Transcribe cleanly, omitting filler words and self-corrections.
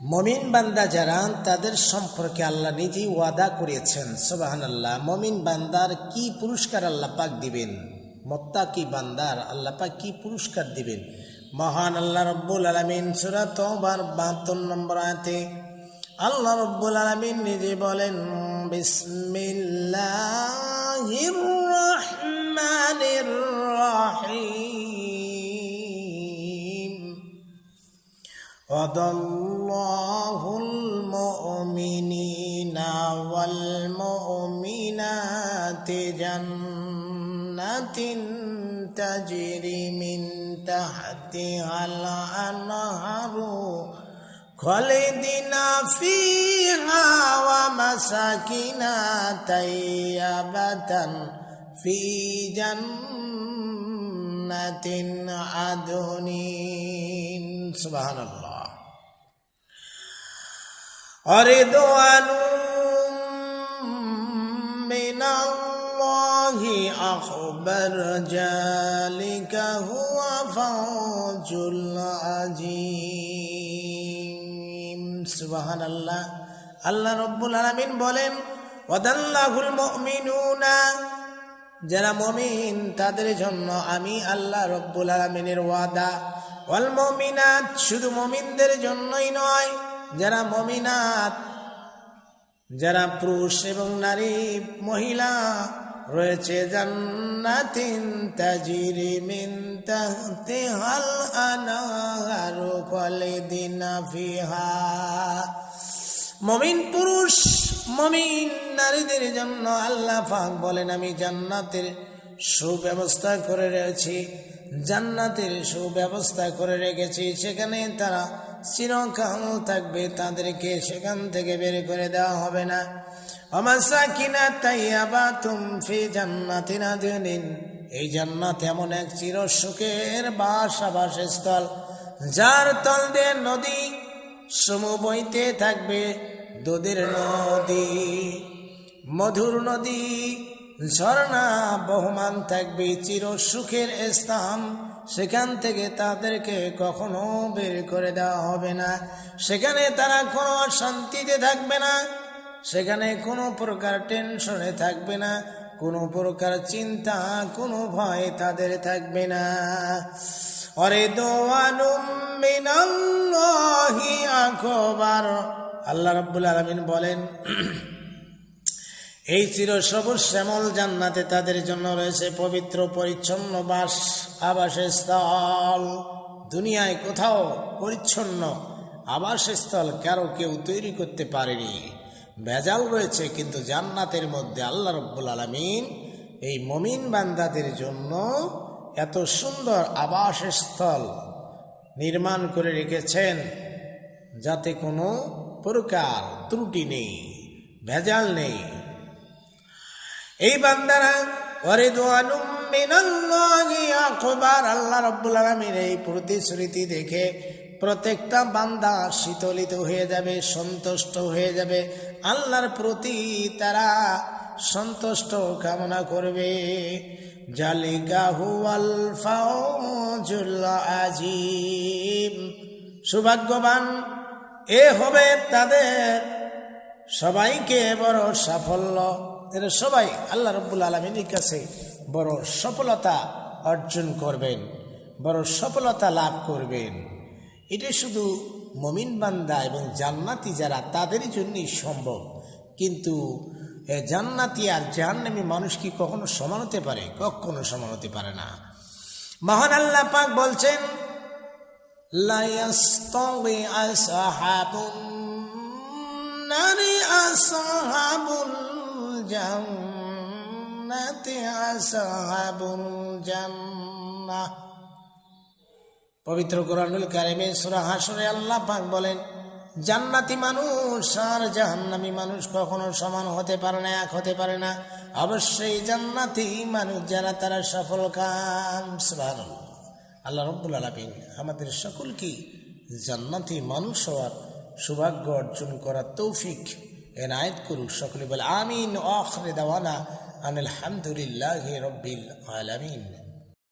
মুমিন বান্দা যারা তাদের সম্পর্কে আল্লাহ নিজেই ওয়াদা করেছেন। সুবহানাল্লাহ। মুমিন বান্দার কি পুরস্কার আল্লাহ পাক দিবেন, মুত্তাকি বান্দার আল্লাহ পাক কি পুরস্কার দিবেন। মহান আল্লাহ রব্বুল আলামিন সূরা তাওবার 72 নম্বর আয়াতে আল্লাহ রব্বুল আলামিন নিজে বলেন, বিসমিল্লাহির রহমানির রহিম, ওয়াদাল্লাহুল মুমিনিনা ওয়াল মুমিনাতি জান্নাতিন তাজরি মিন তাহতিহাল আনহারু খালিদিনা ফিহা ওয়া মাসাকিনা তাইয়্যিবাতান ফি জান্নাতিন আদনিন। সুবহানাল্লাহ। রিদওয়ানুম মিনাল্লাহি আকবার যালিকা হুয়া ফাওজুল আযীম। সুবহানাল্লাহ। আল্লাহ রাব্বুল আলামিন বলেন, ওয়াদাল্লাহুল মুমিনুনা, যারা মুমিন তাদের জন্য আমি আল্লাহ রাব্বুল আলামিনের ওয়াদা, ওয়াল মুমিনাত, শুধু মুমিনদের জন্যই নয়, যারা মুমিনাত, যারা পুরুষ এবং নারী মহিলা রয়েছে, জান্নাতিন তাজরি মিন তাহতিহাল আনহারু খালিদিনা ফিহা, মুমিন পুরুষ মুমিন নারীদের জন্য আল্লাহ পাক বলেন আমি জান্নাতের সুব্যবস্থা করে রেখেছি, জান্নাতের সুব্যবস্থা করে রেখেছি, সেখানে তারা চিরকাল থাকবে, তাদেরকে সেখান থেকে বের করে দেওয়া হবে না। ওয়ামাসাকিনা তাইয়্যিবাতুম ফি জান্নাতিন আদনিন, এই জান্নাত এমন এক চির সুখের আবাসস্থল, যার তল দিয়ে নদী সমূহ বইতে থাকবে, দুধের নদী, মধুর নদী, ঝর্ণা বহমান থাকবে, চির সুখের স্থান, সেখান থেকে তাদেরকে কখনো বের করে দেওয়া হবে না। সেখানে তারা কোনো শান্তিতে থাকবে না, সেখানে কোনো প্রকার টেনশনে থাকবে না, কোনো প্রকার চিন্তা, কোনো ভয় তাদের থাকবে না। রিদওয়ানুম মিনাল্লাহি আকবার, আল্লাহ রাব্বুল আলামিন বলেন এই চির সবুজ শ্যামল জান্নাতে তাদের জন্য রয়েছে পবিত্র পরিচ্ছন্ন আবাসস্থল। দুনিয়ায় কোথাও পরিচ্ছন্ন আবাসস্থল কারো কেউ তৈরি করতে পারেনি, ভেজাল রয়েছে, কিন্তু জান্নাতের মধ্যে আল্লাহ রাব্বুল আলামিন এই মুমিন বান্দাদের জন্য এত সুন্দর আবাসস্থল নির্মাণ করে রেখেছেন, যাতে কোনো প্রকার ত্রুটি নেই, ভেজাল নেই। এই বান্দারা রিদওয়ানুম মিনাল্লাহি আকবার, আল্লাহ রাব্বুল আলামিন এই প্রতিশ্রুতি দেখে প্রত্যেকটা বান্দা শীতলিত হয়ে যাবে, সন্তুষ্ট হয়ে যাবে, আল্লাহর প্রতি তারা সন্তুষ্ট কামনা করবে। জালিকা হুয়াল ফাওজুল আযীম, সৌভাগ্যবান এ হবে তাদের সবাইকে বড় সাফল্য, এরা সবাই আল্লাহ রাব্বুল আলামিনের কাছে বড় সফলতা অর্জন করবেন, বড় সফলতা লাভ করবেন। এটা শুধু মুমিন বান্দা এবং জান্নাতি যারা তাদেরই জন্যই সম্ভব। কিন্তু জান্নাতি আর জাহান্নামী মানুষ কি কখনো সমান হতে পারে? কখনো সমান হতে পারে না। মহান আল্লাহ পাক বলছেন, লা ইয়াস্তাওই আসহাবুন নারি আসহাবুল জান্নাতি আসহাবুল জান্নাহ। পবিত্র কোরআনুল কারিমে সূরা হাশরে আল্লাহ পাক বলেন, জান্নাতি মানুষ আর জাহান্নামী মানুষ কখনো সমান হতে পারে না, এক হতে পারে না। অবশ্যই জান্নাতি মানুষ যারা, তারা সফল কাম। সুবহানাল্লাহ। আল্লাহ রাব্বুল আলামিন আমাদের সকলকে জান্নাতি মানুষ হওয়ার সৌভাগ্য অর্জন করার তৌফিক এনায়েত করুক। সকলে বলে আমিন। আখির দাওয়ানা আনিল হামদুলিল্লাহি রাব্বিল আলামিন।